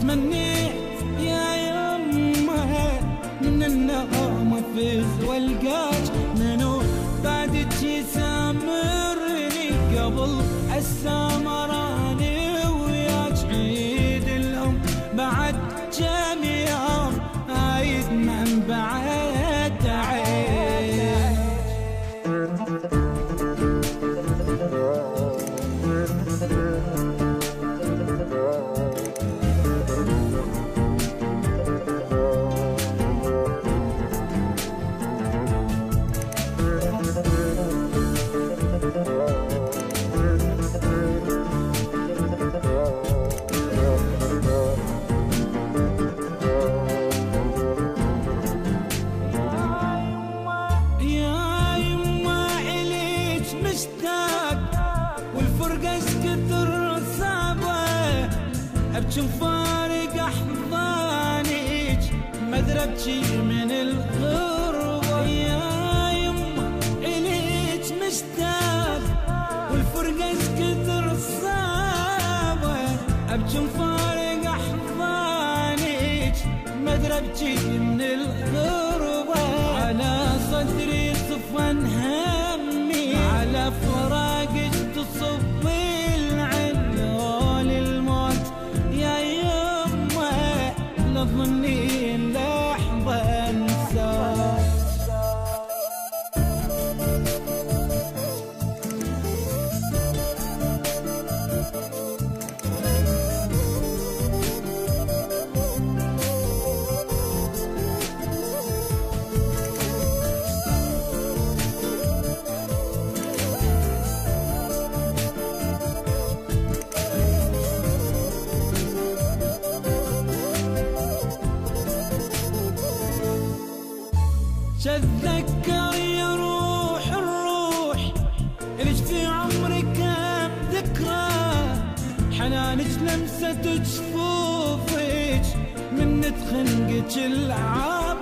تمنيت يا يمه من النوم افز والقاك، منو بعدك يسامرني قبل السامراني وياك. عيد الام بعد كم يوم عيد من بعد عيد. ابكي مفارق احضانك مذربتي من الغربة. يا يما اليك مشتاق والفرقة كثر صعبة، ابكي مفارق احضانك مذربتي من الغربة. على صدري صفن همي على فراقك تصب ظني لحظة انساك. تذكر يا روح الروح إلك في عمري كم ذكرى، حنانك لمسة جفوفك من خنقك العاب.